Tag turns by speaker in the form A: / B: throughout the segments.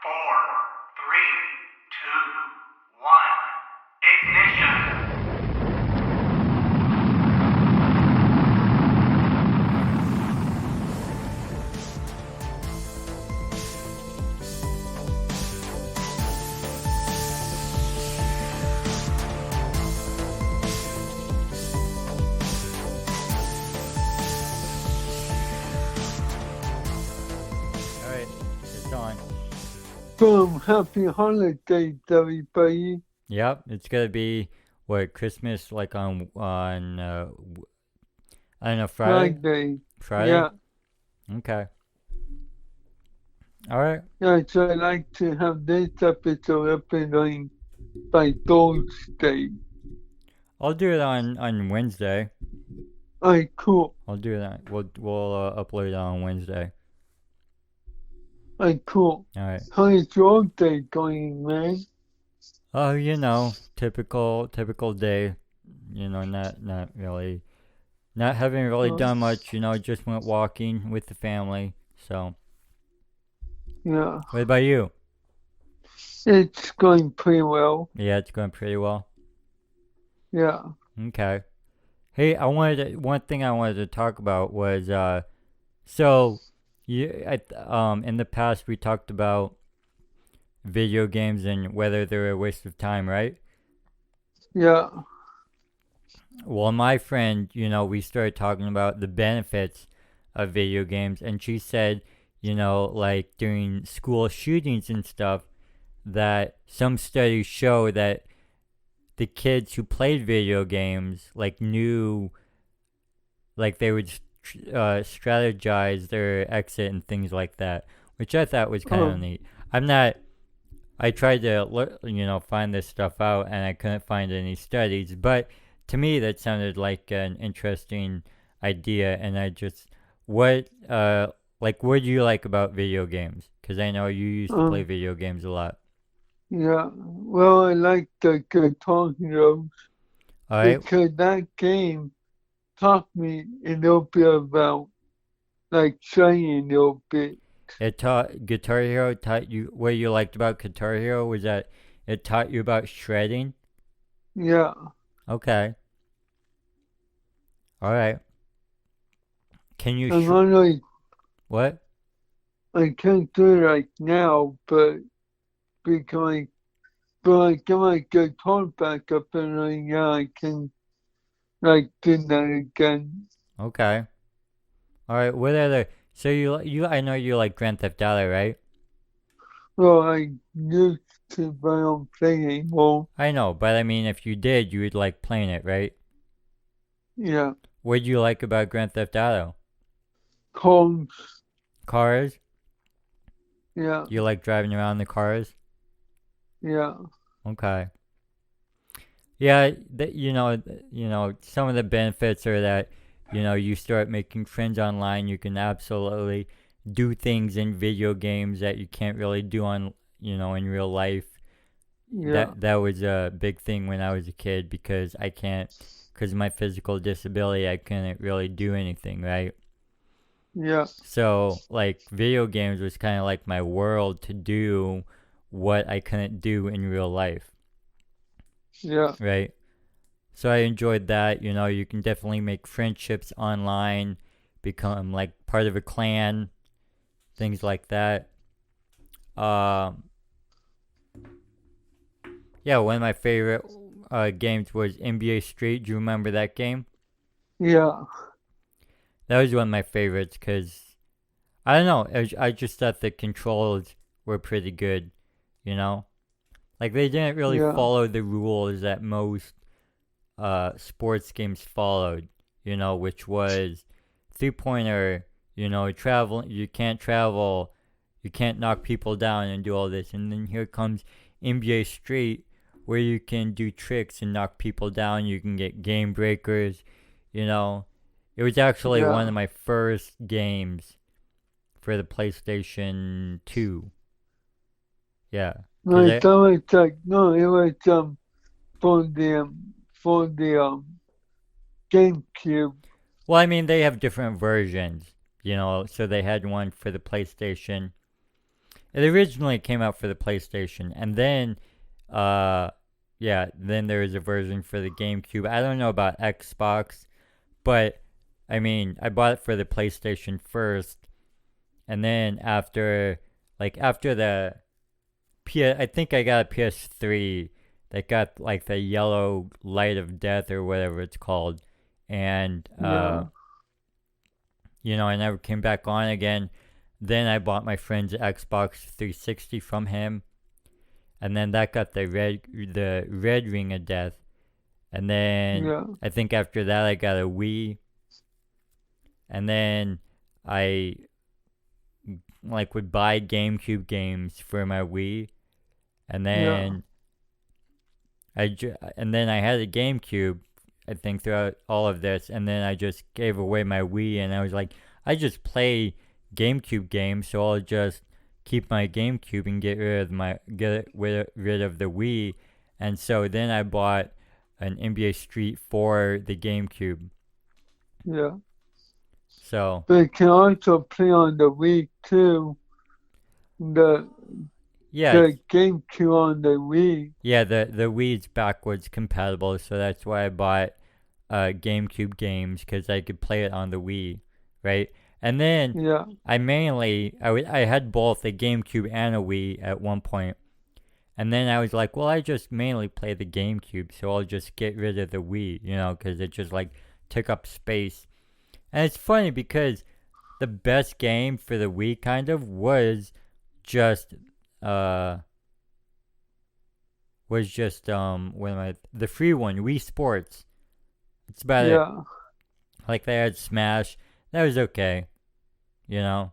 A: four, three, two, one. Ignition.
B: All right, it's on.
C: Happy holidays, everybody.
B: Yep, it's gonna be what Christmas like I don't know, Friday.
C: Friday.
B: Friday.
C: Yeah,
B: Okay. All right.
C: yeah, so I'd like to have this episode up and running by Thursday.
B: I'll do it on Wednesday.
C: Alright, cool.
B: I'll do that. We'll upload it on Wednesday.
C: Alright, cool.
B: All right.
C: How is your day going, man?
B: Oh, typical day. Not really, not having really done much. Just went walking with the family. So,
C: Yeah,
B: what about you?
C: it's going pretty well.
B: Yeah, it's going pretty well.
C: Yeah.
B: Okay. Hey, one thing I wanted to talk about was so in the past we talked about video games and whether they're a waste of time, right?
C: Yeah.
B: Well, my friend, we started talking about the benefits of video games, and she said, like during school shootings and stuff, that some studies show that the kids who played video games like knew, like they would strategize their exit and things like that, which I thought was kind of neat. I tried to find this stuff out and I couldn't find any studies, but to me that sounded like an interesting idea. And what do you like about video games? Because I know you used to play video games a lot.
C: Yeah. Well, I like the Guitar Heroes
B: All right.
C: because that game taught me a little bit about like studying a little bit.
B: Guitar Hero taught you what you liked about Guitar Hero was that it taught you about shredding.
C: Yeah.
B: Okay. All right. Can you
C: I'm not like
B: what?
C: I can't do it like now, but because I get my guitar back up and running, yeah, I can like do that again.
B: Okay. All right. What other? So I know you like Grand Theft Auto, right?
C: Well, I used to, but I don't play anymore.
B: I know, but I mean, if you did, you would like playing it, right?
C: Yeah.
B: What do you like about Grand Theft Auto?
C: Cars.
B: Cars?
C: Yeah.
B: You like driving around the cars?
C: Yeah.
B: Okay. Yeah, some of the benefits are that, you start making friends online. You can absolutely do things in video games that you can't really do in real life.
C: Yeah.
B: That was a big thing when I was a kid because because of my physical disability, I couldn't really do anything, right?
C: Yeah.
B: So, like, video games was kind of like my world to do what I couldn't do in real life.
C: Yeah.
B: Right? So I enjoyed that. You can definitely make friendships online, become like part of a clan, things like that. Yeah, one of my favorite games was NBA Street. Do you remember that game?
C: Yeah.
B: That was one of my favorites because, I don't know, I just thought the controls were pretty good, you know? Like, they didn't really
C: Yeah.
B: follow the rules that most sports games followed, which was three-pointer, you can't travel, you can't knock people down and do all this. And then here comes NBA Street, where you can do tricks and knock people down. You can get game breakers, It was actually
C: Yeah.
B: one of my first games for the PlayStation 2. Yeah. 'Cause
C: Like that was like no, it was for the GameCube.
B: Well, I mean, they have different versions, so they had one for the PlayStation. It originally came out for the PlayStation, and then, then there was a version for the GameCube. I don't know about Xbox, but I mean, I bought it for the PlayStation first, and then after the I think I got a PS3 that got like the yellow light of death or whatever it's called, and
C: Yeah.
B: I never came back on again. Then I bought my friend's Xbox 360 from him, and then that got the red ring of death. And then
C: Yeah.
B: I think after that I got a Wii, and then I like would buy GameCube games for my Wii, and
C: Yeah.
B: then and then I had a GameCube, I think, throughout all of this, and then I just gave away my Wii, and I was like, I just play GameCube games, so I'll just keep my GameCube and get rid of the Wii, and so then I bought an NBA Street for the GameCube.
C: Yeah.
B: So
C: But it can also play on the Wii too. The
B: yeah,
C: the GameCube on the Wii.
B: yeah, the Wii's backwards compatible, so that's why I bought GameCube games because I could play it on the Wii, right? And then
C: Yeah.
B: I had both a GameCube and a Wii at one point, and then I was like, well, I just mainly play the GameCube, so I'll just get rid of the Wii, because it just like took up space. And it's funny because the best game for the Wii kind of just uh the free one, Wii Sports. It's about it.
C: Yeah.
B: Like they had Smash. That was okay. You know?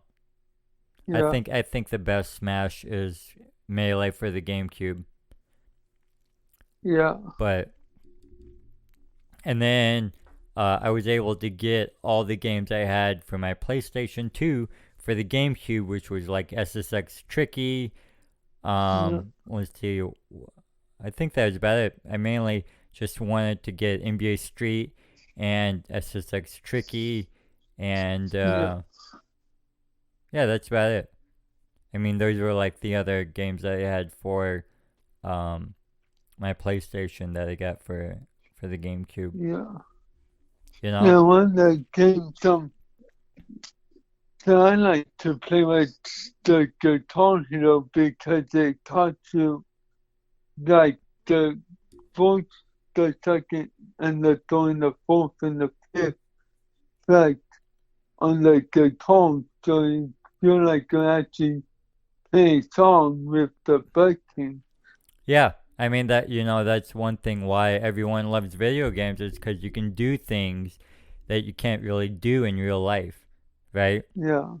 C: Yeah.
B: I think the best Smash is Melee for the GameCube.
C: Yeah.
B: But and then I was able to get all the games I had for my PlayStation 2 for the GameCube, which was like SSX Tricky. Let's see. I think that was about it. I mainly just wanted to get NBA Street and SSX Tricky, and
C: Yeah.
B: yeah, that's about it. I mean, those were like the other games that I had for my PlayStation that I got for the GameCube.
C: Yeah.
B: You know?
C: Now, one of the games that I like to play with the Guitar Hero because it taught you like the fourth, the second, and the third, and the fourth, and the fifth, like on the guitar, so you feel like you actually play a song with the button.
B: Yeah. I mean that's one thing why everyone loves video games is because you can do things that you can't really do in real life, right?
C: Yeah.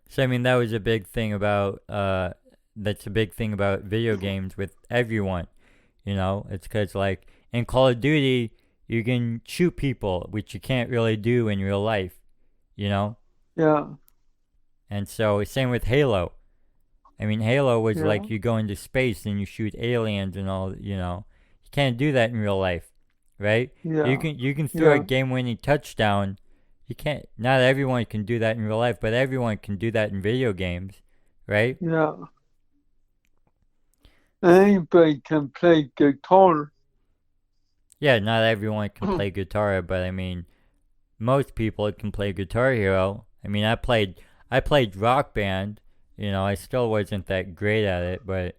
B: So I mean that was a big thing about that's a big thing about video games with everyone. It's because like in Call of Duty you can shoot people, which you can't really do in real life.
C: Yeah.
B: And so same with Halo. I mean, Halo was
C: Yeah.
B: like you go into space and you shoot aliens and all. You can't do that in real life, right?
C: Yeah.
B: You can throw a
C: Yeah.
B: game-winning touchdown. You can't. Not everyone can do that in real life, but everyone can do that in video games, right?
C: Yeah. Anybody can play guitar.
B: Yeah, not everyone can play guitar, but I mean, most people can play Guitar Hero. I mean, I played Rock Band. I still wasn't that great at it, but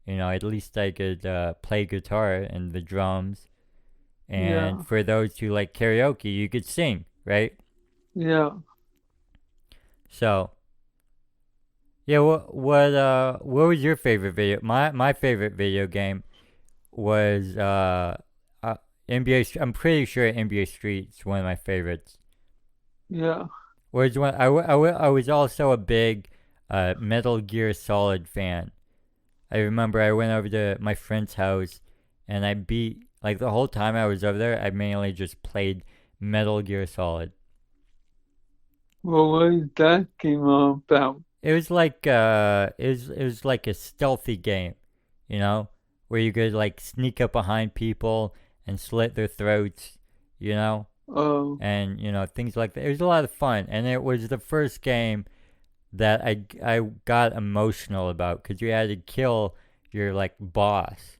B: at least I could play guitar and the drums. And
C: Yeah.
B: for those who like karaoke, you could sing, right?
C: Yeah.
B: So, yeah, what was your favorite video? My favorite video game was NBA. I'm pretty sure NBA Street's one of my favorites.
C: Yeah.
B: Was one I was also a big Metal Gear Solid fan. I remember I went over to my friend's house and I beat like the whole time I was over there. I mainly just played Metal Gear Solid.
C: Well, what is that game all about?
B: It was like it was like a stealthy game, where you could like sneak up behind people and slit their throats,
C: Oh.
B: and things like that. It was a lot of fun, and it was the first game that I got emotional about because you had to kill your like boss.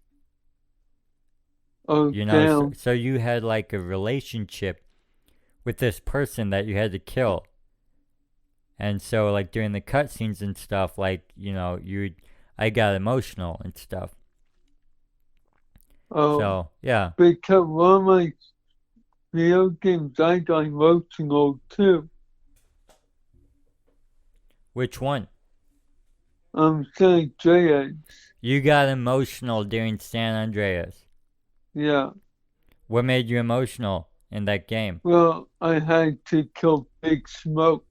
C: Oh,
B: You know, so,
C: damn.
B: so you had like a relationship with this person that you had to kill. And so like during the cutscenes and stuff, like, you know, I got emotional and stuff.
C: Oh,
B: So yeah.
C: because one of my video games I got emotional too.
B: Which one?
C: San Andreas.
B: You got emotional during San Andreas.
C: Yeah.
B: What made you emotional in that game?
C: Well, I had to kill Big Smoke.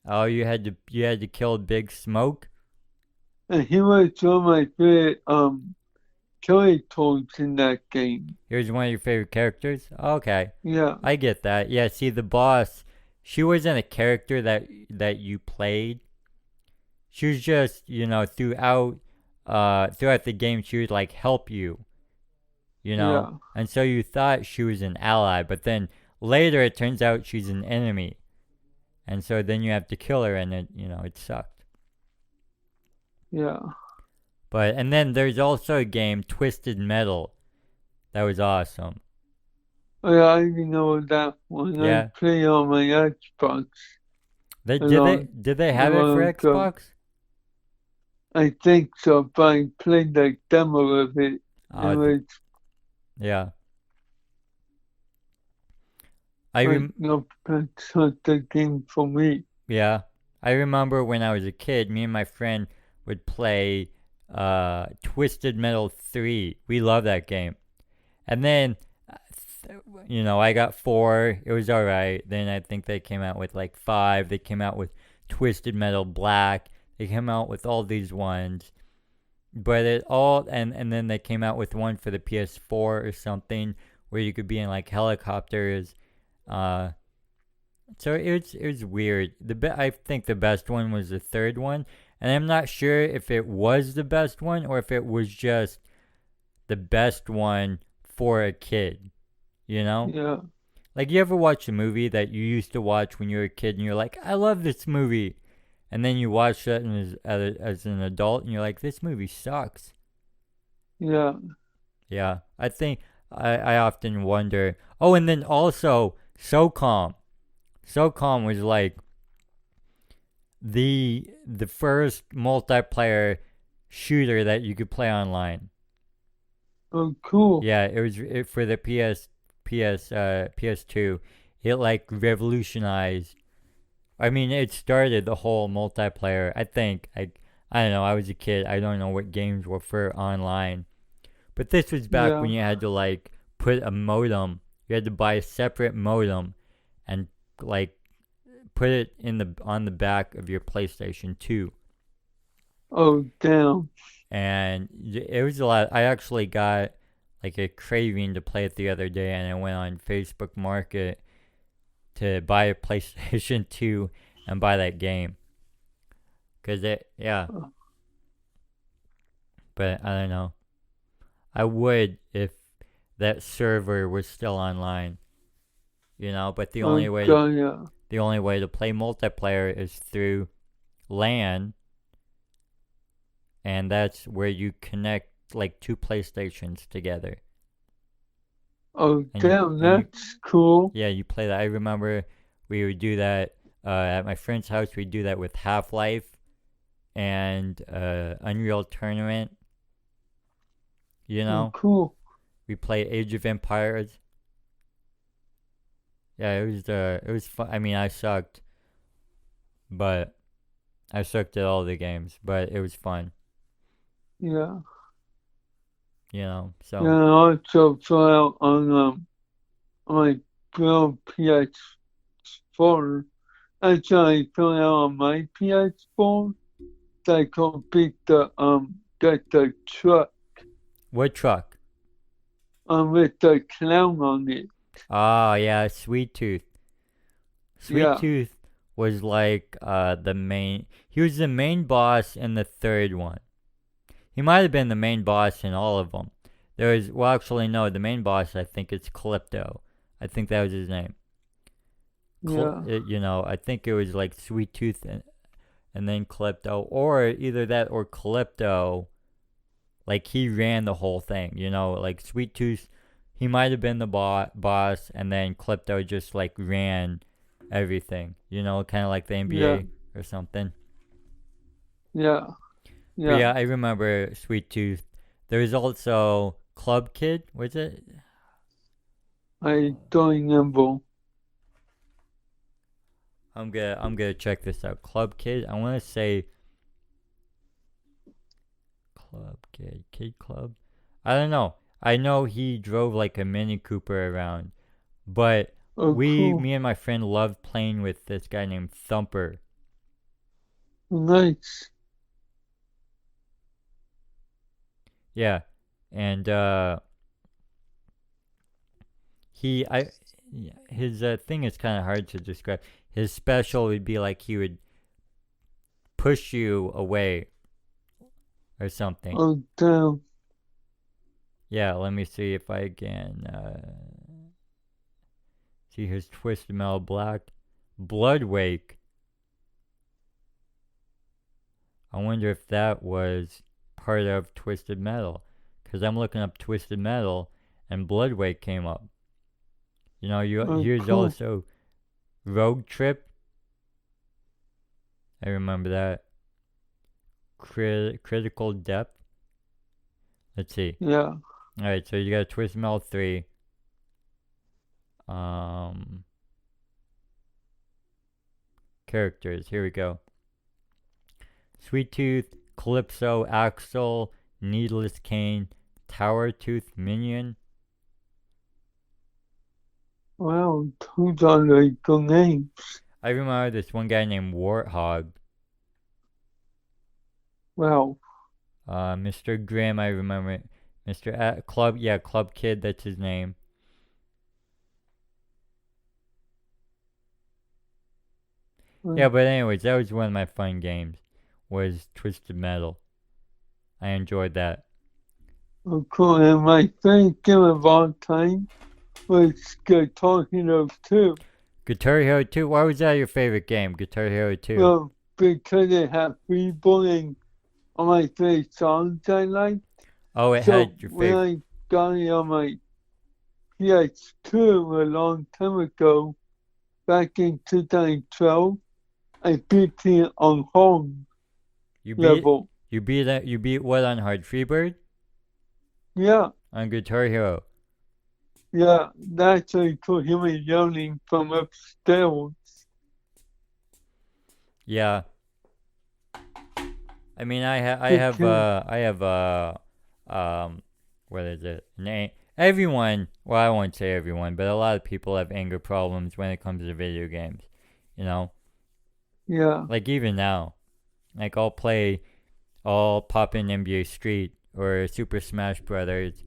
B: Oh, you had to kill Big Smoke?
C: And he was one of my favorite characters in that game.
B: He was one of your favorite characters? Okay.
C: Yeah.
B: I get that. Yeah, see the boss, she wasn't a character that you played. She was just, you know, throughout the game she would like help you, you know?
C: Yeah.
B: And so you thought she was an ally, but then later it turns out she's an enemy. And so then you have to kill her and it sucked.
C: Yeah.
B: But and then there's also a game, Twisted Metal. That was awesome.
C: Oh, yeah, I even know that one. I
B: Yeah.
C: play on my Xbox.
B: Did they have it for Xbox?
C: I think so, but I played the demo of it.
B: Yeah.
C: No, that's not the game for me.
B: Yeah. I remember when I was a kid, me and my friend would play Twisted Metal 3. We loved that game. And then I got 4. It was alright. Then I think they came out with like 5. They came out with Twisted Metal Black. They came out with all these ones. But and then they came out with one for the PS4 or something where you could be in like helicopters. So it was weird. I think the best one was the third one, and I'm not sure if it was the best one or if it was just the best one for a kid. You know?
C: Yeah.
B: Like, you ever watch a movie that you used to watch when you were a kid and you're like, I love this movie. And then you watch it as an adult and you're like, this movie sucks.
C: Yeah.
B: Yeah. I think I often wonder. Oh, and then also SOCOM. SOCOM was like the first multiplayer shooter that you could play online.
C: Oh, cool.
B: Yeah, it was for the PS2. It like revolutionized. I mean, it started the whole multiplayer. I think I don't know. I was a kid. I don't know what games were for online, but this was back when you had to like put a modem. You had to buy a separate modem, and like put it on the back of your PlayStation 2.
C: Oh, damn.
B: And it was a lot. I actually got like a craving to play it the other day, and I went on Facebook Market to buy a PlayStation 2 and buy that game. Yeah. But I don't know. I would if that server was still online. But the only way to play multiplayer is through LAN, and that's where you connect like 2 PlayStations together.
C: Oh, damn, that's cool.
B: Yeah, you play that. I remember we would do that at my friend's house. We'd do that with Half-Life and Unreal Tournament.
C: Oh, cool.
B: We played Age of Empires. Yeah, it was fun. I mean, I sucked, but I sucked at all the games, but it was fun.
C: Yeah.
B: So.
C: Yeah, I also play out on my PS4. Actually, I play out on my PS4. I complete get the truck.
B: What truck?
C: With the clown on it.
B: Oh, yeah, Sweet Tooth. Sweet Tooth was like he was the main boss in the third one. He might have been the main boss in all of them. Actually, no, the main boss, I think it's Calypto. I think that was his name.
C: Yeah.
B: I think it was like Sweet Tooth and then Calypto, or either that or Calypto, like he ran the whole thing, you know, like Sweet Tooth, he might have been the boss, and then Calypto just like ran everything, you know, kind of like the NBA
C: Yeah.
B: or something.
C: Yeah.
B: But yeah,
C: Yeah.
B: I remember Sweet Tooth. There's also Club Kid, was it?
C: I don't remember.
B: I'm gonna check this out. Club Kid. I want to say Club Kid, Kid Club. I don't know. I know he drove like a Mini Cooper around, but
C: Oh, cool.
B: me and my friend loved playing with this guy named Thumper.
C: Nice.
B: Yeah, and his thing is kind of hard to describe. His special would be like he would push you away or something.
C: Oh, damn.
B: Yeah, let me see if I can see his Twisted Metal Black Bloodwake. I wonder if that was part of Twisted Metal, because I'm looking up Twisted Metal and Bloodwake came up. You know,
C: Oh,
B: here's
C: cool.
B: also Rogue Trip. I remember that. Critical Depth. Let's see.
C: Yeah.
B: Alright, so you got Twisted Metal 3. Characters. Here we go. Sweet Tooth, Calypso, Axel, Needless Cane, Tower Tooth Minion.
C: Wow, those are like the names.
B: I remember this one guy named Warthog.
C: Wow.
B: Mr. Grimm, I remember. Mr. Club, yeah, Club Kid, that's his name. Yeah, but anyways, that was one of my fun games, was Twisted Metal. I enjoyed that.
C: Oh, cool. And my favorite game of all time was Guitar Hero 2.
B: Guitar Hero 2, why was that your favorite game, Guitar Hero 2?
C: Well, because it had Freeborn and all my favorite songs I liked.
B: Oh, it
C: So
B: had your
C: when
B: favorite.
C: I got it on my PS2 a long time ago, back in 2012, I beat it on home
B: You
C: level.
B: beat what on hard? Freebird?
C: Yeah,
B: On Guitar Hero.
C: yeah, that's a cool. He was yelling from upstairs.
B: Yeah. I mean, I have what is it? Everyone, well, I won't say everyone, but a lot of people have anger problems when it comes to video games. You know,
C: Yeah,
B: like even now, like I'll pop in NBA Street or Super Smash Brothers.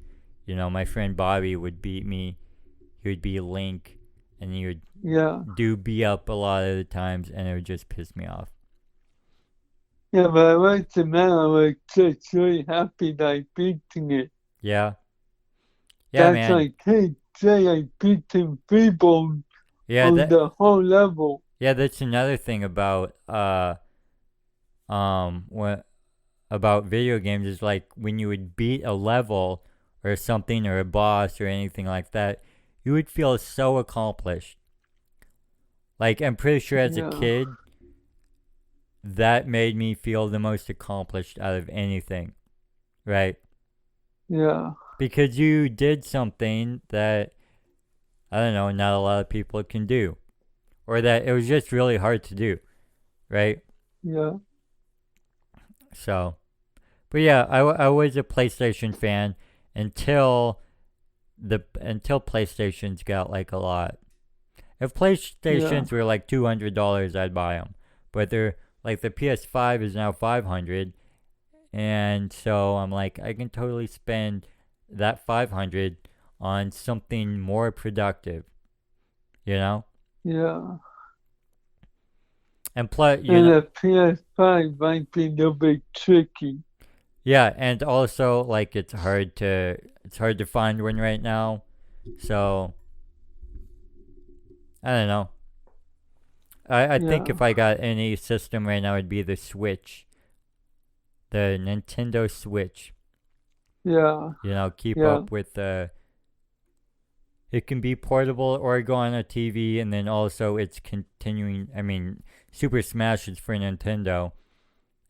B: You know, my friend Bobby would beat me. He would be Link, and he would
C: yeah,
B: do B up a lot of the times, and it would just piss me off.
C: yeah. But I went to man, I was just really happy that I beat it.
B: Yeah. Yeah,
C: That's
B: man.
C: like, hey, Jay, I beat him Freeborn
B: Yeah,
C: on the whole level.
B: yeah, that's another thing about what about video games is like when you would beat a level or something or a boss or anything like that, you would feel so accomplished. Like I'm pretty sure as a
C: Yeah.
B: kid that made me feel the most accomplished out of anything. Right?
C: Yeah,
B: Because you did something that I don't know, not a lot of people can do. Or that it was just really hard to do. Right?
C: yeah,
B: So, but yeah, I was a PlayStation fan until PlayStations got like a lot. If PlayStations were like $200, I'd buy them. But they're like the PS5 is now $500, and so I'm like I can totally spend that $500 on something more productive. You know?
C: yeah.
B: And plus,
C: And the PS5 might be a little bit tricky.
B: yeah, and also like it's hard to find one right now. So I don't know. I think
C: Yeah.
B: if I got any system right now, it'd be the Switch, the Nintendo Switch.
C: Yeah.
B: You know, keep
C: Yeah.
B: up with the. It can be portable or go on a TV, and then also it's continuing. I mean, Super Smash is for Nintendo,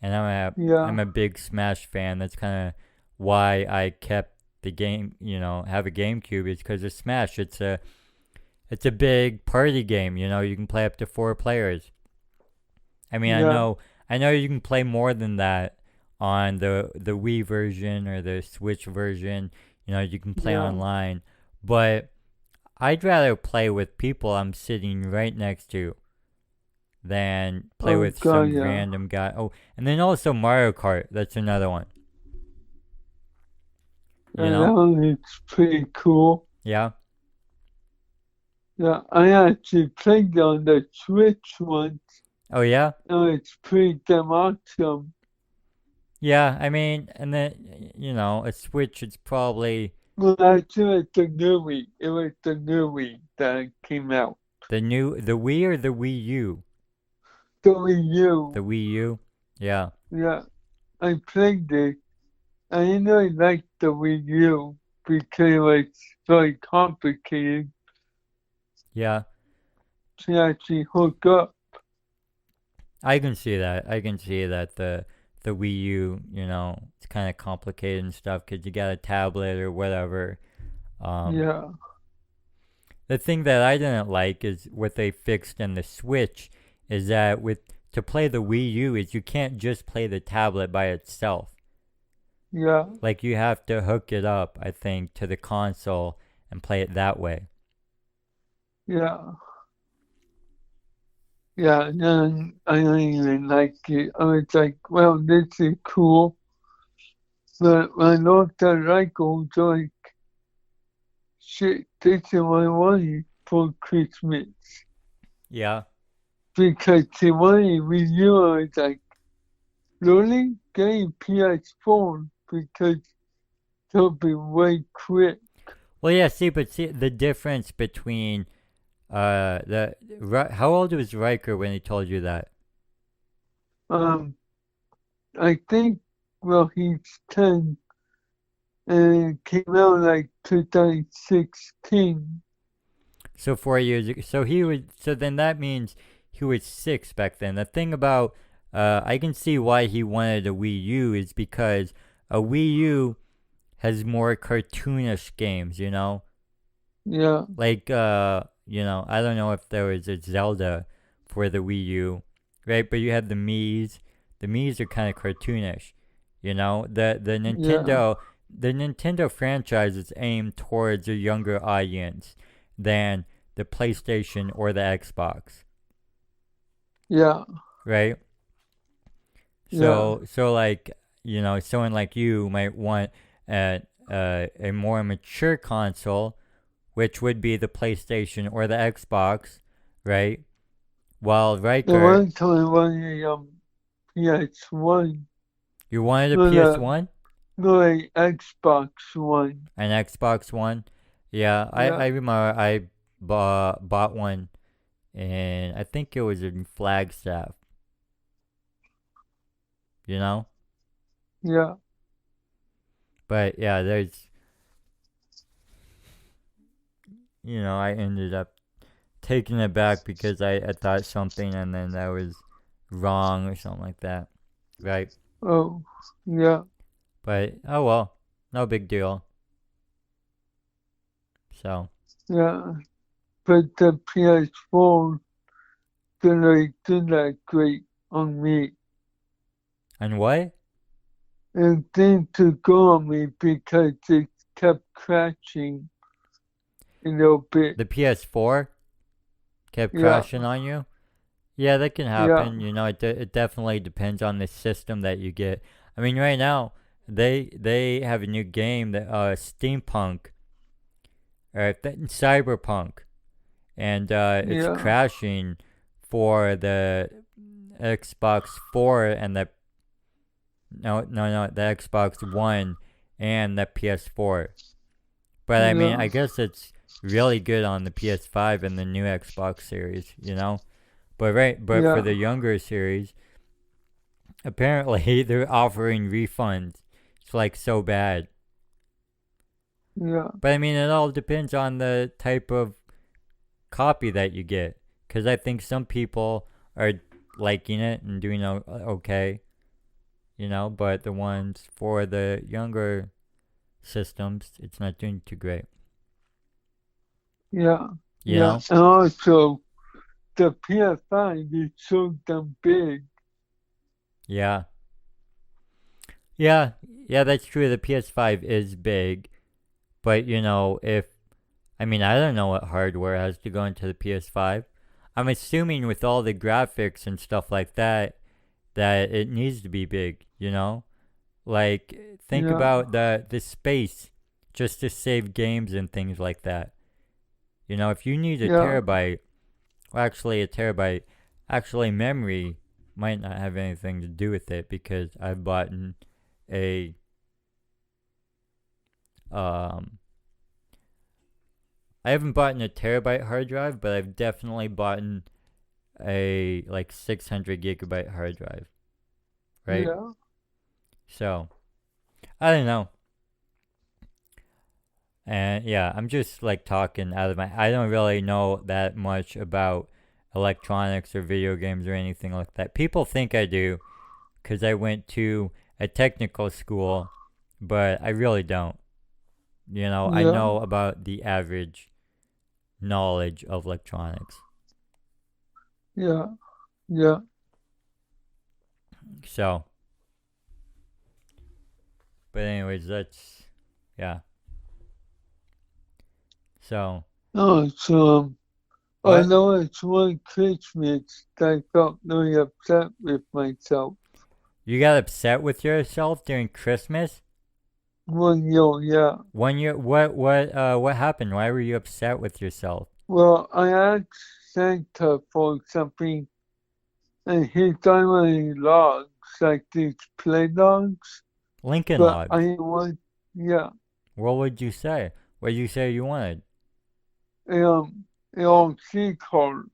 B: and I'm
C: Yeah.
B: a big Smash fan. That's kind of why I kept the game. You know, have a GameCube is because of Smash. It's a big party game. You know, you can play up to 4 players. I mean,
C: Yeah.
B: I know you can play more than that on the Wii version or the Switch version. You know, you can play
C: Yeah.
B: online, but I'd rather play with people I'm sitting right next to than play
C: Oh
B: with
C: God,
B: some
C: yeah.
B: random guy. Oh, and then also Mario Kart. That's another one. You
C: And that
B: know?
C: one is pretty cool.
B: Yeah.
C: Yeah, I actually played on the Switch once.
B: Oh yeah.
C: And it's pretty damn awesome.
B: Yeah. I mean, and then a Switch is probably
C: Well, actually, it's the new Wii. It was the new Wii that came out.
B: the Wii or the Wii U.
C: The Wii
B: The
C: U.
B: Wii U. Yeah.
C: Yeah, I played it. I really liked the Wii U because it's very complicated
B: Yeah.
C: to actually hook up.
B: I can see that. I can see that the Wii U, it's kind of complicated and stuff because you got a tablet or whatever.
C: Yeah,
B: The thing that I didn't like is what they fixed in the Switch is that to play the Wii U is you can't just play the tablet by itself.
C: yeah,
B: Like you have to hook it up, I think, to the console and play it that way.
C: yeah. Yeah, and I didn't even like it. I was like, well, this is cool. But when I looked at it, I was like, shit, this is what I wanted for Christmas.
B: Yeah.
C: Because the money we knew, I was like, really? Getting PS4 because they'll be way quick.
B: Well, yeah. But see the difference between how old was Riker when he told you that?
C: I think, well, he's 10 and it came out like 2016.
B: So 4 years ago. So then that means he was 6 back then. The thing about I can see why he wanted a Wii U is because a Wii U has more cartoonish games,
C: Yeah,
B: Like I don't know if there was a Zelda for the Wii U, right? But you have the Mii's. The Mii's are kind of cartoonish, The
C: yeah,
B: Nintendo franchise is aimed towards a younger audience than the PlayStation or the Xbox,
C: yeah,
B: right?
C: yeah,
B: So like, someone like you might want a more mature console, which would be the PlayStation or the Xbox, right? While
C: The
B: Riker,
C: one time I wanted PS1,
B: you wanted a
C: no,
B: PS1,
C: no, a Xbox One.
B: an Xbox One. Yeah, I
C: Yeah,
B: remember I bought one, and I think it was in Flagstaff, you know?
C: yeah,
B: But yeah, I ended up taking it back because I thought something and then that was wrong or something like that, right?
C: oh, yeah,
B: But oh well, no big deal. So
C: yeah. But the PS4 didn't really do that great on me.
B: and what?
C: And then to go on me because it kept crashing a little bit.
B: The PS4 kept
C: Yeah,
B: crashing on you? Yeah, that can
C: yeah,
B: happen. It definitely depends on the system that you get. I mean, right now they have a new game that Steampunk or Cyberpunk, and it's
C: yeah,
B: crashing for the Xbox 4 and the the Xbox One and the PS4. But I mean,
C: yeah,
B: I guess it's really good on the PS5 and the new Xbox series, But for
C: Yeah.
B: the younger series, apparently they're offering refunds. It's like so bad.
C: Yeah.
B: But I mean, it all depends on the type of copy that you get. Because I think some people are liking it and doing okay, but the ones for the younger systems, it's not doing too great.
C: Yeah.
B: You
C: Yeah.
B: know?
C: And also, the PS5 is so damn big.
B: Yeah. Yeah. Yeah, that's true. The PS5 is big. But, I don't know what hardware has to go into the PS5. I'm assuming with all the graphics and stuff like that it needs to be big, Like, think
C: Yeah.
B: about the space just to save games and things like that. If you need a
C: Yeah.
B: terabyte, well, actually, actually, memory might not have anything to do with it because I've bought a, um, I haven't bought a terabyte hard drive, but I've definitely bought a like 600 gigabyte hard drive, right?
C: Yeah.
B: So, I don't know. And yeah, I'm just like talking out of I don't really know that much about electronics or video games or anything like that. People think I do because I went to a technical school, but I really don't. I
C: Yeah.
B: know about the average knowledge of electronics.
C: Yeah. Yeah.
B: So, but anyways, yeah. So,
C: Oh, so I
B: what?
C: know it's one Christmas that I felt really upset with myself.
B: You got upset with yourself during Christmas?
C: 1 year, yeah.
B: 1 year? What happened? Why were you upset with yourself?
C: Well, I asked Santa for something, and he got me logs, like these play logs,
B: Lincoln
C: but I
B: Logs.
C: didn't want, yeah,
B: What would you say? What did you say you wanted?
C: an LC card.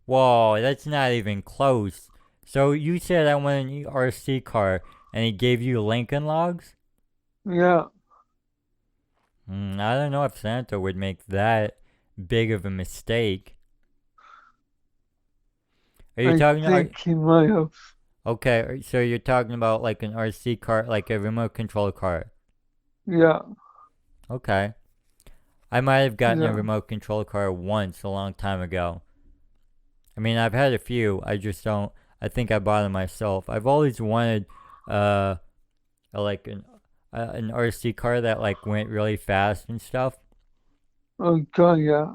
B: Whoa, that's not even close. So you said I want an RC car, and he gave you Lincoln Logs?
C: Yeah,
B: I don't know if Santa would make that big of a mistake. Are you
C: I
B: talking?
C: think he might have.
B: Okay, so you're talking about like an RC car, like a remote control car.
C: Yeah,
B: Okay. I might have gotten a
C: yeah.
B: remote control car once a long time ago. I mean, I've had a few. I just don't. I think I bought them myself. I've always wanted, uh, like an RC car that like went really fast and stuff.
C: Okay, yeah.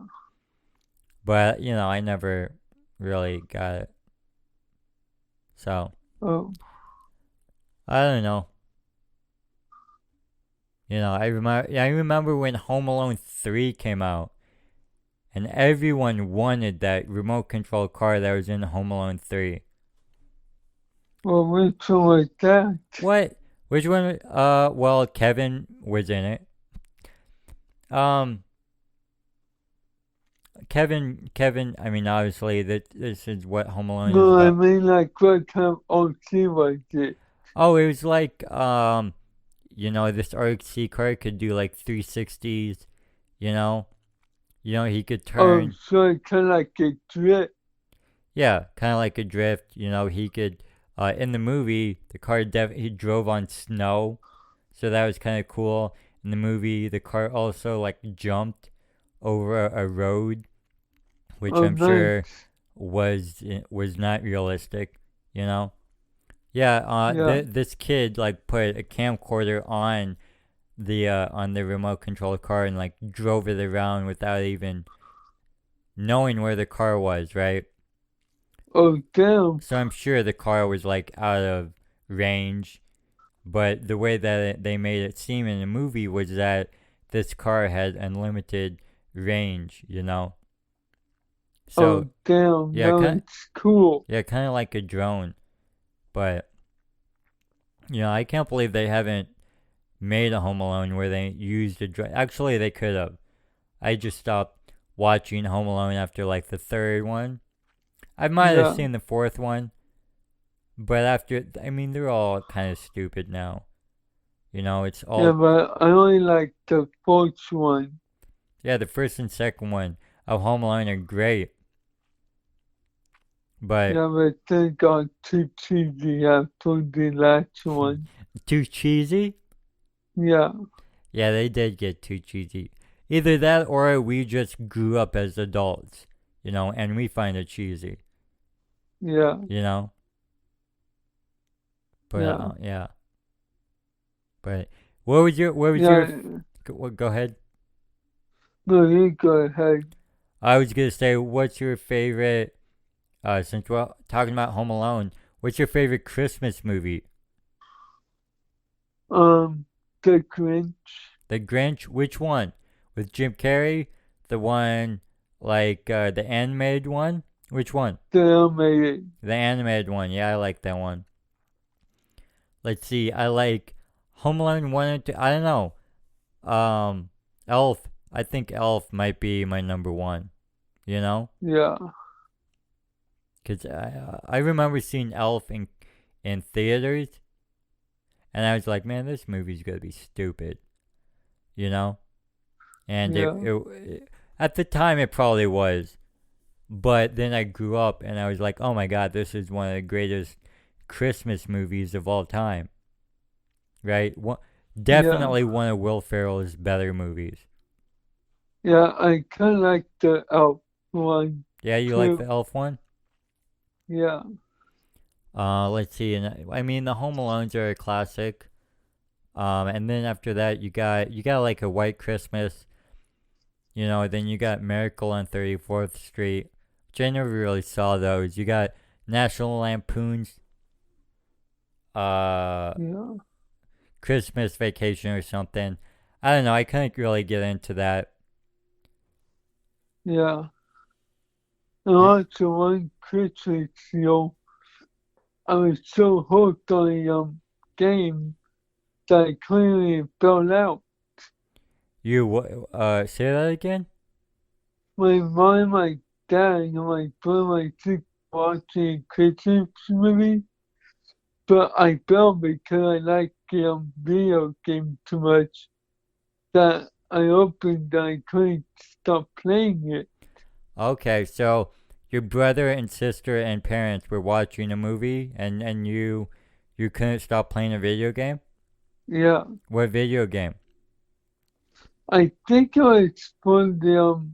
B: But I never really got it. So
C: Oh,
B: I don't know. I remember when Home Alone 3 came out, and everyone wanted that remote control car that was in Home Alone 3.
C: well, which one was that?
B: What? Which one? Well, Kevin was in it. Um, Kevin. I mean, obviously, this is what Home Alone is
C: No, I
B: about.
C: mean, like, what kind of RC was it?
B: Oh, it was like this RC car could do like 360s. You know, he could
C: Oh,
B: turn.
C: so it kind of like a drip.
B: Yeah, kind of like a drift. He could. In the movie, the car he drove on snow, so that was kind of cool. In the movie, the car also like jumped over a road, which
C: Oh,
B: I'm sure
C: nice.
B: was not realistic. You know. Yeah.
C: Yeah.
B: This kid like put a camcorder on the remote control car and like drove it around without even knowing where the car was. Right.
C: Oh, damn.
B: So I'm sure the car was like out of range, but the way that they made it seem in the movie was that this car had unlimited range. So
C: Oh, damn.
B: yeah,
C: No, it's cool.
B: kind of like a drone, but I can't believe they haven't made a Home Alone where they used a drone. Actually, they could have. I just stopped watching Home Alone after like the third one. I might have
C: Yeah.
B: seen the fourth one, but after, I mean, they're all kind of stupid now. You know, it's
C: Yeah,
B: all,
C: but I only like the fourth one.
B: yeah, the first and second one of Home Alone are great, but
C: Yeah, but they got too cheesy after the last one.
B: too cheesy.
C: Yeah,
B: Yeah, they did get too cheesy. Either that or we just grew up as adults, you know, and we find it cheesy,
C: yeah,
B: you know. But
C: yeah,
B: yeah. But what was your
C: yeah.
B: go ahead.
C: No, you go ahead.
B: I was gonna say, what's your favorite? Since we're talking about Home Alone, what's your favorite Christmas movie?
C: The Grinch,
B: The Grinch. Which one? With Jim Carrey? The one like the animated one? Which one?
C: the animated.
B: The animated one. Yeah, I like that one. Let's see. I like Home Alone 1 and 2. I don't know. Elf. I think Elf might be my number one. You know?
C: Yeah,
B: Because I remember seeing Elf in theaters. And I was like, man, this movie's going to be stupid. You know? And
C: yeah,
B: at the time, it probably was. But then I grew up and I was like, oh my God, this is one of the greatest Christmas movies of all time. Right? Definitely one of Will Ferrell's better movies.
C: yeah. I kind of like the Elf one.
B: Yeah, you like the Elf one?
C: Yeah,
B: Let's see. And I mean, the Home Alones are a classic. And then after that, you got like a White Christmas. You know, then you got Miracle on 34th Street, which I never really saw those. You got National Lampoon's
C: yeah,
B: Christmas Vacation or something. I don't know. I couldn't really get into that.
C: yeah. And also one Christmas, I was so hooked on the game that I clearly fell out.
B: You say that again?
C: My mom, my dad, and my brother, my sister watching a Christmas movie, but I fell because I like the video game too much that I opened and I couldn't stop playing it.
B: Okay, so your brother and sister and parents were watching a movie, and you couldn't stop playing a video game.
C: Yeah,
B: What video game?
C: I think it was for the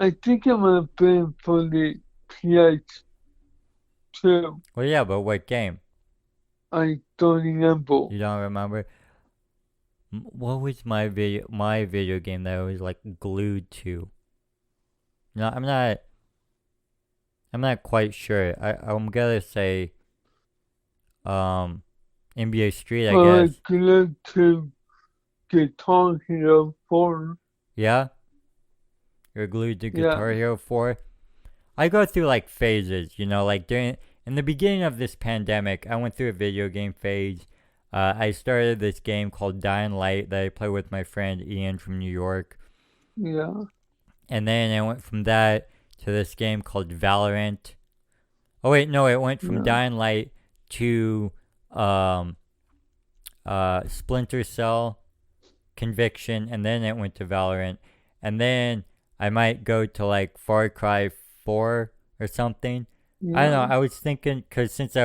C: I think it might have been for the PS2.
B: Well, yeah, but what game?
C: I don't remember.
B: You don't remember? What was my video game that I was like glued to? No, I'm not quite sure. I'm gonna say NBA Street, I
C: I
B: guess.
C: glued to Guitar Hero 4.
B: Yeah? You're glued to
C: Yeah.
B: Guitar Hero 4. I go through like phases, you know, like in the beginning of this pandemic, I went through a video game phase. I started this game called Dying Light that I play with my friend Ian from New York.
C: Yeah,
B: And then I went from that to this game called Valorant. Oh wait, no, it went from
C: yeah,
B: Dying Light to Splinter Cell, Conviction, and then it went to Valorant. And then I might go to like Far Cry 4 or something. I don't know.
C: yeah,
B: I was thinking, because since I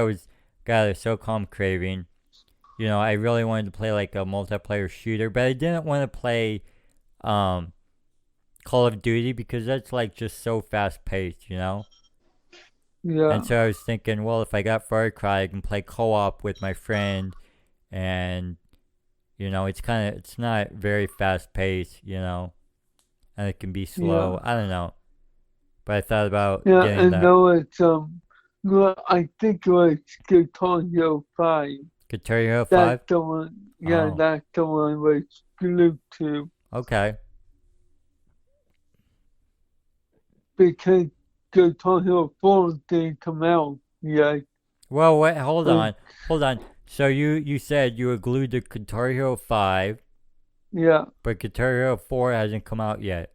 B: got a SOCOM craving, you know, I really wanted to play like a multiplayer shooter, but I didn't want to play Call of Duty because that's like just so fast paced, you know?
C: yeah,
B: And so I was thinking, well, if I got Far Cry, I can play co-op with my friend, and you know, it's not very fast paced, you know, and it can be slow.
C: yeah.
B: I don't know, but I thought about
C: Yeah,
B: getting
C: and
B: that
C: now it's well, I think it was Guitar Hero 5.
B: Guitar Hero 5.
C: That's the one. Yeah,
B: Oh,
C: that's the one was glued to
B: okay.
C: because Guitar Hero 4 didn't come out yet.
B: Well, wait, hold
C: Like,
B: on. So you said you were glued to Guitar Hero 5,
C: yeah,
B: but Guitar Hero 4 hasn't come out yet.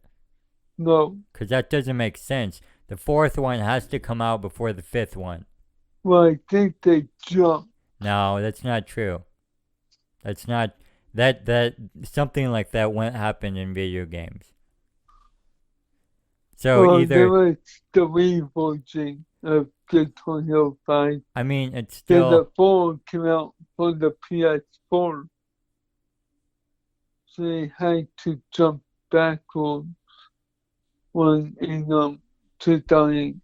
C: no,
B: Because that doesn't make sense. The fourth one has to come out before the fifth one.
C: Well, I think they jumped.
B: No, that's not true. That's not that something like that won't happen in video games. So
C: Well,
B: either
C: there was the Wii version of Guitar Hero 5.
B: I mean it's
C: Then
B: still
C: the 4 came out for the PS4. So they had to jump backwards when in 2016.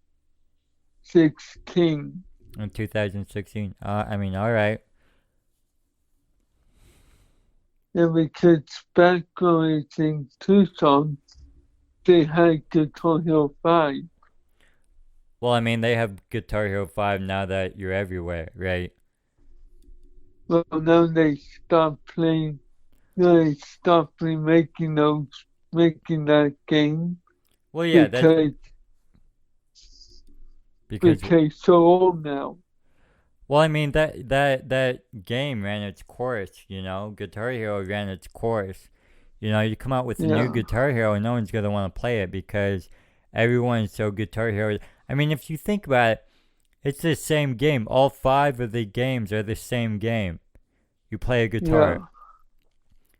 B: in 2016. I mean, all right.
C: And because back when it's in Tucson, they had Guitar Hero 5.
B: Well, I mean, they have Guitar Hero 5 now that you're everywhere, right?
C: Well, now they stopped playing. They stopped making that game
B: Well, yeah, that's
C: because it's so old now.
B: well, I mean that game ran its course, you know. Guitar Hero ran its course. You know, you come out with a new
C: Yeah.
B: Guitar Hero, and no one's gonna want to play it because everyone's so Guitar Hero. I mean, if you think about it, it's the same game. All 5 of the games are the same game. You play a guitar,
C: Yeah.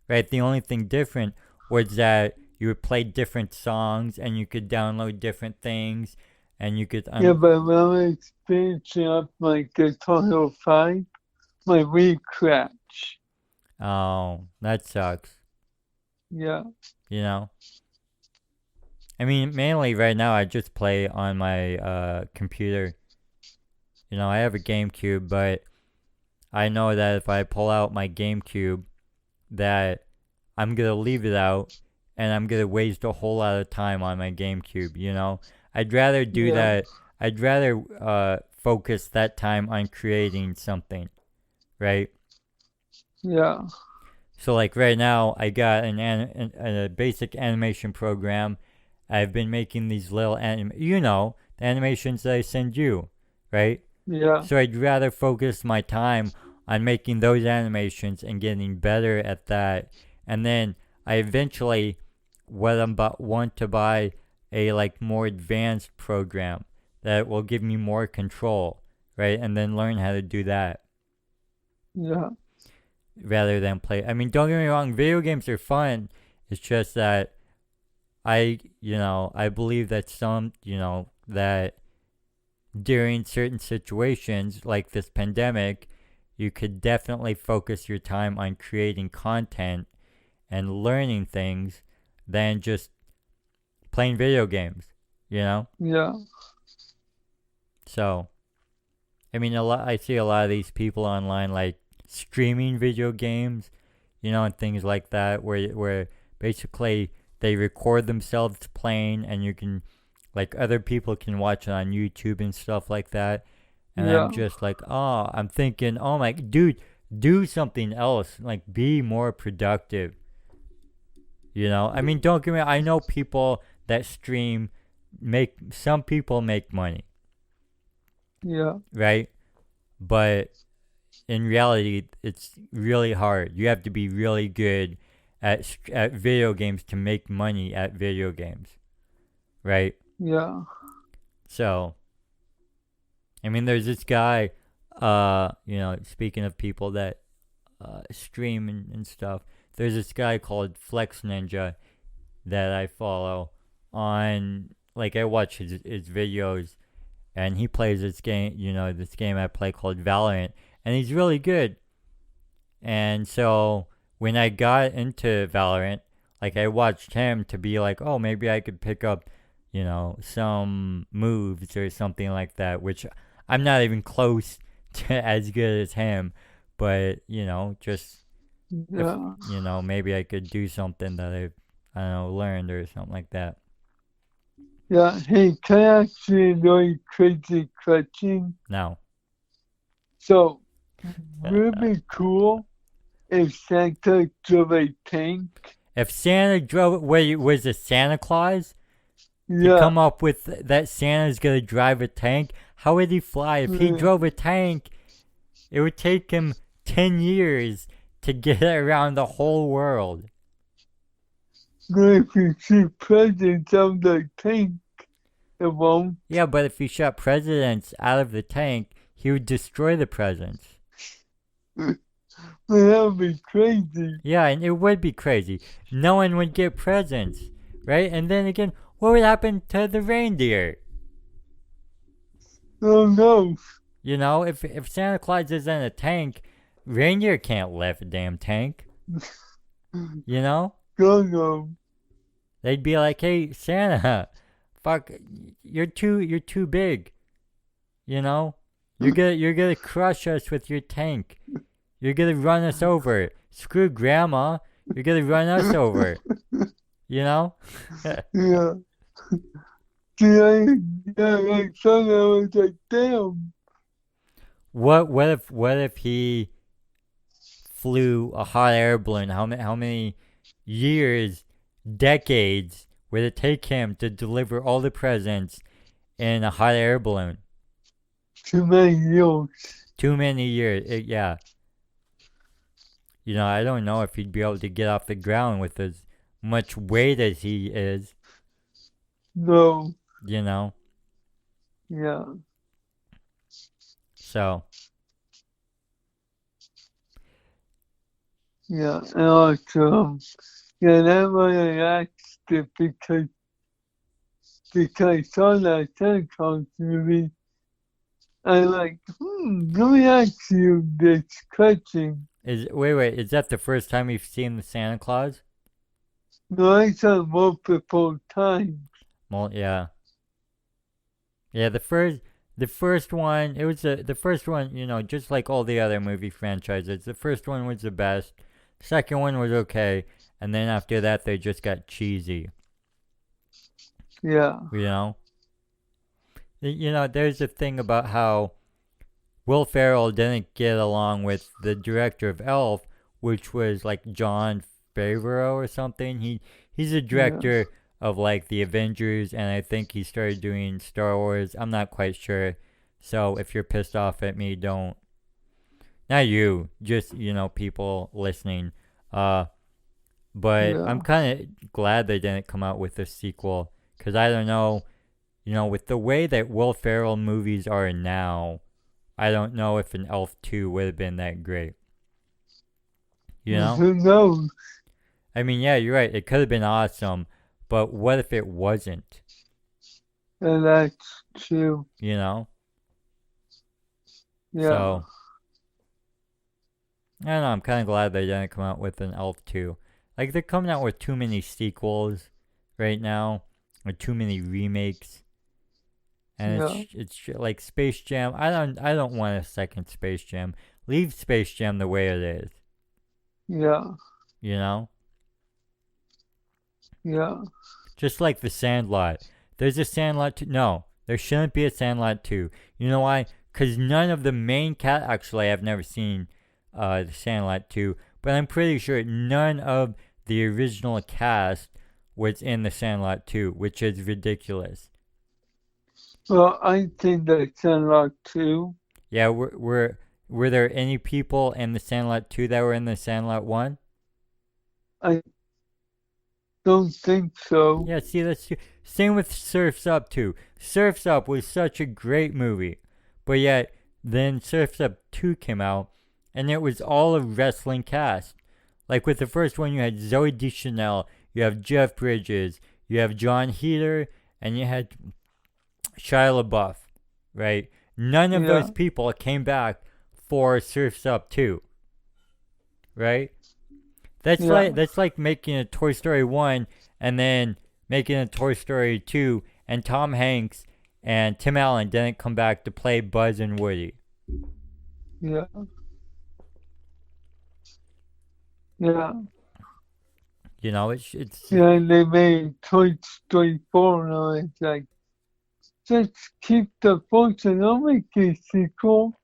B: right? The only thing different was that you would play different songs, and you could download different things, and you could.
C: Yeah, but when I was finishing up my Guitar Hero 5, my Wii crashed.
B: Oh, that sucks.
C: Yeah.
B: You know. I mean, mainly right now I just play on my computer. You know, I have a GameCube, but I know that if I pull out my GameCube, that I'm gonna leave it out, and I'm gonna waste a whole lot of time on my GameCube. You know, I'd rather do
C: Yeah.
B: that. I'd rather focus that time on creating something, right?
C: Yeah.
B: So like right now, I got a basic animation program. I've been making these little the animations that I send you, right?
C: Yeah.
B: So I'd rather focus my time on making those animations and getting better at that. And then I eventually want to buy a like more advanced program that will give me more control, right? And then learn how to do that
C: Yeah.
B: rather than play. I mean, don't get me wrong, video games are fun. It's just that I believe that that during certain situations like this pandemic, you could definitely focus your time on creating content and learning things than just playing video games, you know?
C: Yeah.
B: So, I mean, I see a lot of these people online like streaming video games, and things like that where basically they record themselves playing, and you can, like, other people can watch it on YouTube and stuff like that. And
C: Yeah.
B: I'm just like, I'm thinking, oh my, dude, do something else. Like, be more productive. I mean, don't get me, I know people that stream some people make money,
C: Yeah.
B: right? But in reality, it's really hard. You have to be really good at video games to make money at video games, right?
C: Yeah.
B: So, I mean, there's this guy, speaking of people that stream and stuff, there's this guy called Flex Ninja that I follow on, like, I watch his videos, and he plays this game, this game I play called Valorant, and he's really good. And so when I got into Valorant, like, I watched him to be like, oh, maybe I could pick up, some moves or something like that, which I'm not even close to as good as him, but, just,
C: Yeah.
B: if, maybe I could do something that I don't know, learned or something like that.
C: Yeah. Hey, can I ask you a really crazy question?
B: No.
C: So, would it be cool if Santa drove a tank?
B: If Santa drove, was it Santa Claus? To
C: Yeah.
B: come up with that Santa's gonna drive a tank? How would he fly? If he
C: Yeah.
B: drove a tank, it would take him 10 years to get around the whole world.
C: If you see presents on the tank. It won't.
B: Yeah, but if he shot presidents out of the tank, he would destroy the presidents.
C: But that would be crazy.
B: Yeah, and it would be crazy. No one would get presents, right? And then again, what would happen to the reindeer?
C: Oh no.
B: You know, if Santa Claus is in a tank, reindeer can't lift a damn tank. You know?
C: Go no.
B: They'd be like, "Hey, Santa, fuck, you're too big. You know? You're gonna crush us with your tank. You're gonna run us over. Screw Grandma. You're gonna run us over. You know?"
C: Yeah. See, I saw that, I was like, damn.
B: What if he flew a hot air balloon? How many years, decades would it take him to deliver all the presents in a hot air balloon?
C: Too many years.
B: Too many years. Yeah. You know, I don't know if he'd be able to get off the ground with as much weight as he is.
C: No.
B: You know.
C: Yeah.
B: So
C: Yeah. And also, yeah, that why I asked it because I saw that Santa Claus movie. I like, let me ask you this question.
B: wait, is that the first time you've seen the Santa Claus?
C: No, I saw it multiple times.
B: Well, yeah. Yeah, the first one, it was the first one, you know, just like all the other movie franchises. The first one was the best. Second one was okay, and then after that they just got cheesy.
C: Yeah.
B: You know? You know, there's a thing about how Will Ferrell didn't get along with the director of Elf, which was like Jon Favreau or something. He's a director of like the Avengers, and I think he started doing Star Wars. I'm not quite sure. So if you're pissed off at me, don't. Not you, just people listening. But
C: Yeah.
B: I'm kind of glad they didn't come out with a sequel, because I don't know. With the way that Will Ferrell movies are now, I don't know if an Elf 2 would have been that great. You know?
C: Who knows?
B: I mean, yeah, you're right. It could have been awesome, but what if it wasn't?
C: And that's true.
B: You know?
C: Yeah.
B: So, I don't know. I'm kind of glad they didn't come out with an Elf 2. Like, they're coming out with too many sequels right now, or too many remakes. And it's like Space Jam. I don't want a second Space Jam. Leave Space Jam the way it is.
C: Yeah.
B: You know?
C: Yeah.
B: Just like the Sandlot. There's a Sandlot 2. No, there shouldn't be a Sandlot 2. You know why? Because none of the main cast. Actually, I've never seen the Sandlot 2, but I'm pretty sure none of the original cast was in the Sandlot 2, which is ridiculous.
C: Well, I think that Sandlot 2.
B: Yeah, were there any people in the Sandlot 2 that were in the Sandlot 1?
C: I don't think so.
B: Yeah, see, that's same with Surf's Up 2. Surf's Up was such a great movie, but yet then Surf's Up 2 came out, and it was all a wrestling cast. Like with the first one, you had Zoe Deschanel, you have Jeff Bridges, you have John Heater, and you had Shia LaBeouf, right? None of those people came back for Surf's Up 2, right? That's like making a Toy Story 1 and then making a Toy Story 2, and Tom Hanks and Tim Allen didn't come back to play Buzz and Woody.
C: Yeah. Yeah.
B: You know, it's
C: Yeah, and they made Toy Story 4, and it's like, just keep the books and I'll make a sequel.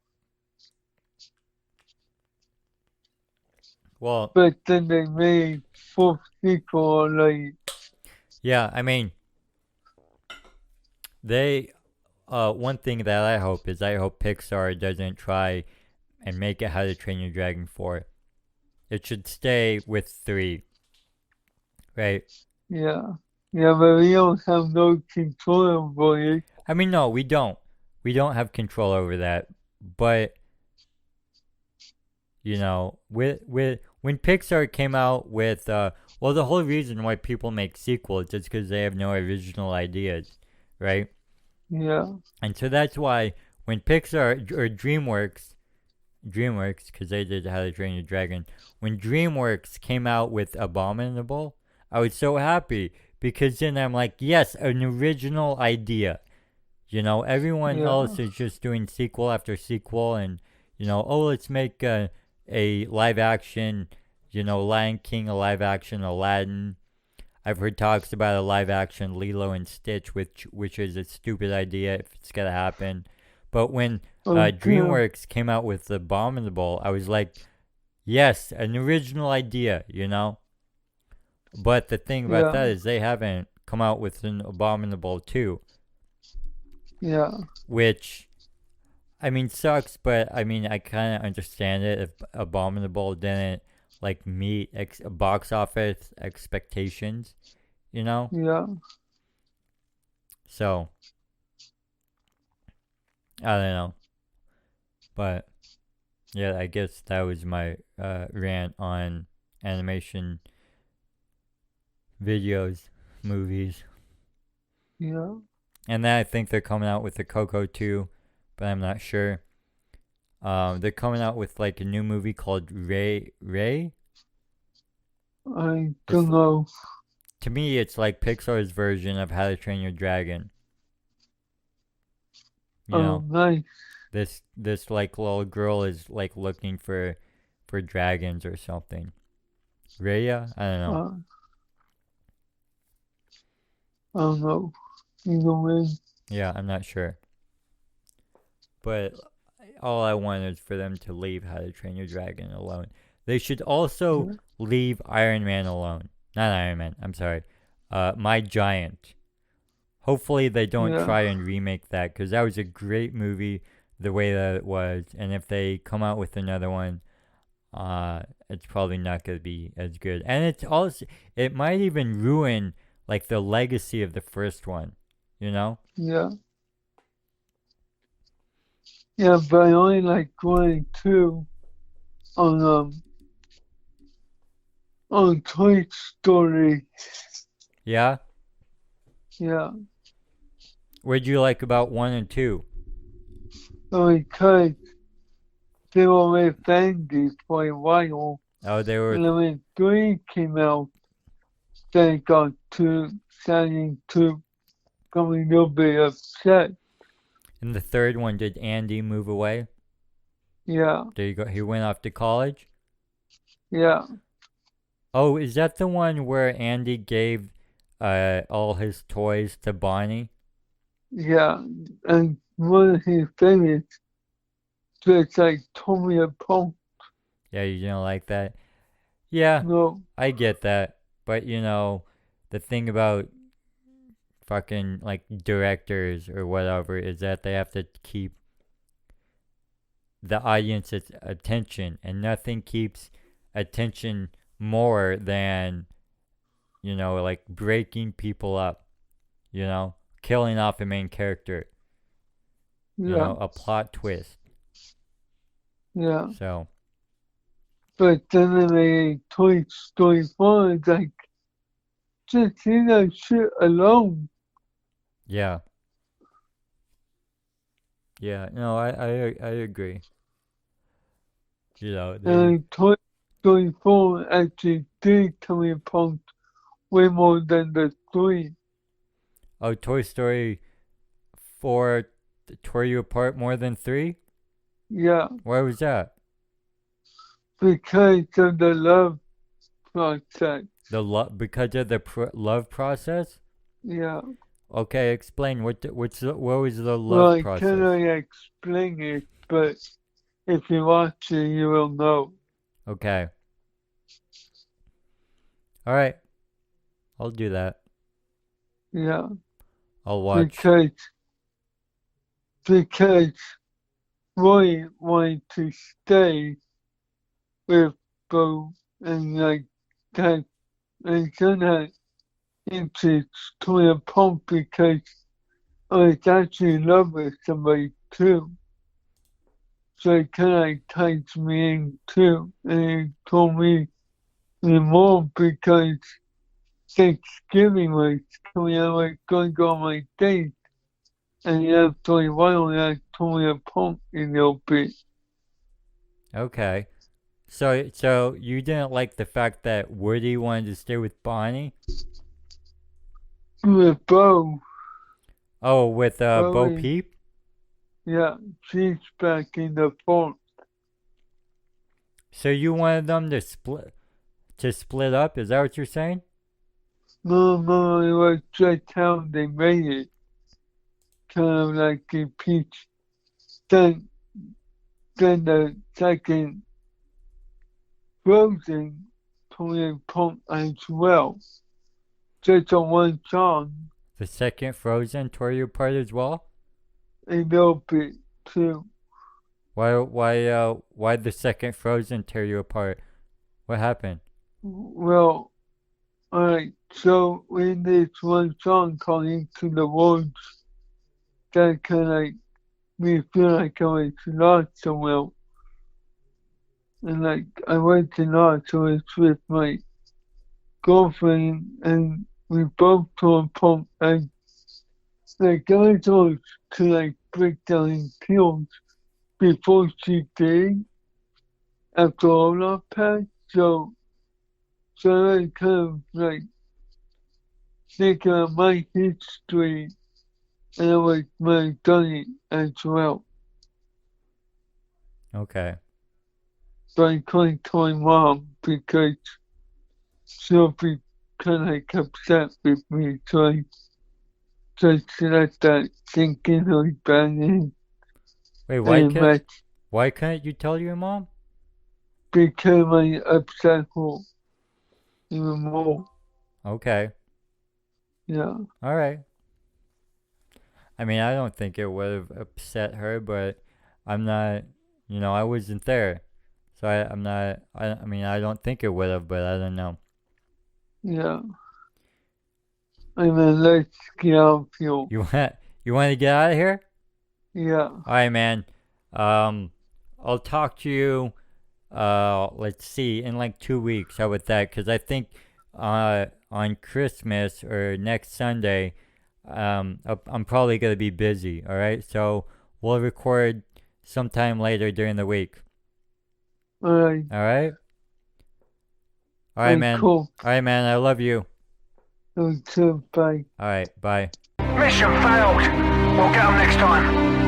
B: well,
C: But then they made 4th sequel, like,
B: yeah, I mean, they one thing that I hope is I hope Pixar doesn't try and make it How to Train Your Dragon 4. It should stay with 3, right?
C: yeah. Yeah, but we don't have no control over it.
B: I mean, no, we don't. We don't have control over that. But you know, with when Pixar came out with well, the whole reason why people make sequels is because they have no original ideas, right?
C: Yeah,
B: And so that's why when Pixar or DreamWorks, because they did How to Train Your Dragon, when DreamWorks came out with Abominable, I was so happy because then I'm like, yes, an original idea. You know, everyone
C: yeah,
B: else is just doing sequel after sequel, and you know, oh, let's make a live action, you know, Lion King, a live action Aladdin. I've heard talks about a live action Lilo and Stitch, which is a stupid idea if it's gonna happen. But when
C: yeah,
B: DreamWorks came out with Abominable, I was like, yes, an original idea, you know. But the thing about
C: yeah,
B: that is they haven't come out with an Abominable 2,
C: yeah,
B: which I mean sucks, but I mean I kind of understand it if Abominable didn't like meet box office expectations, you know.
C: yeah.
B: So I don't know, but yeah, I guess that was my rant on animation videos, movies,
C: Yeah,
B: and then I think they're coming out with the Coco 2, but I'm not sure. They're coming out with like a new movie called Ray. Ray.
C: I
B: It's
C: don't know.
B: to me, it's like Pixar's version of How to Train Your Dragon. You know,
C: Nice.
B: this like little girl is like looking for dragons or something. Raya? I don't know.
C: Uh, I don't know. Either way,
B: Yeah, I'm not sure. But all I want is for them to leave How to Train Your Dragon alone. They should also
C: yeah,
B: leave Iron Man alone. Not Iron Man. I'm sorry. My Giant. Hopefully they don't
C: yeah,
B: try and remake that because that was a great movie the way that it was. And if they come out with another one, it's probably not going to be as good. And it's also it might even ruin like the legacy of the first one. You know?
C: yeah. Yeah, but I only like going two on on Toy Story.
B: Yeah.
C: Yeah,
B: What'd you like about 1 and 2?
C: because they were with Andy for a while,
B: Oh, they were
C: and then when three came out, they got too starting to becoming a little bit upset.
B: in the third one. Did Andy move away?
C: Yeah,
B: There you go. He went off to college.
C: yeah,
B: Oh, is that the one where Andy gave all his toys to Bonnie?
C: yeah. And one of his favorites just like tore me apart.
B: Yeah, you don't like that. Yeah,
C: No,
B: I get that. But you know, the thing about fucking like directors or whatever is that they have to keep the audience's attention, and nothing keeps attention more than you know like breaking people up. You know, killing off a main character. You
C: yeah,
B: know, a plot twist.
C: yeah.
B: So
C: But then in a Toy Story 4, it's like, just leave that shit alone.
B: yeah, yeah. No, I agree. You know, they
C: And Toy Story 4 actually did come apart way more than the 3.
B: oh Toy Story 4 tore you apart more than 3.
C: Yeah,
B: Why was that?
C: because of the love process.
B: The love because of the love process.
C: Yeah.
B: Okay, explain what was the
C: Well,
B: love
C: I
B: process?
C: can't really explain it, but if you watch it, you will know.
B: Okay, all right, I'll do that.
C: Yeah.
B: I'll watch.
C: Because Roy wanted to stay with Bo and like that and so that into Toya Pump because I was actually in love with somebody too. So he kind of tied me in too, and he told me more because Thanksgiving was coming out, I was going to go on my date, and he actually finally told me a pump a little bit.
B: Okay. So you didn't like the fact that Woody wanted to stay with Bonnie?
C: With Bo,
B: Oh, with Bo
C: Bowie,
B: Peep?
C: yeah, she's back in the fort.
B: So you wanted them to split up? Is that what you're saying?
C: No, it was just how they made it. Kind of like a peach. Then, then the second Frozen Toya Pump as well. Just on one song,
B: The second Frozen tore you apart as well?
C: a little bit too.
B: Why'd the second Frozen tear you apart? What happened?
C: Well, alright, so in this one song called Into the Woods, that kind of like me feel like I was lost somewhere. And like I went to lost, so it's with my girlfriend, and we both told pump and like I told to like break down pills before she did after all our passed. So I kind of like thinking of my history and I was my done it as well.
B: Okay.
C: But I couldn't tell my mom because she'll be kind of like upset with me. So I just let that sink in her back
B: Wait,
C: and
B: why couldn't you tell your mom?
C: became I upset her even more.
B: Okay.
C: Yeah.
B: All right. I mean, I don't think it would have upset her, but I'm not, I wasn't there. So I'm not, I mean, I don't think it would have, but I don't know.
C: Yeah. I mean, let's get out here.
B: You want to get out of here?
C: Yeah.
B: All right, man. I'll talk to you, let's see, in like 2 weeks. How about that? Because I think, on Christmas or next Sunday, I'm probably going to be busy. All right. So we'll record sometime later during the week.
C: All right.
B: All right. All right, man.
C: Cool.
B: All right, man. I love you.
C: Okay, bye.
B: All right. Bye.
A: Mission failed. We'll get them next time.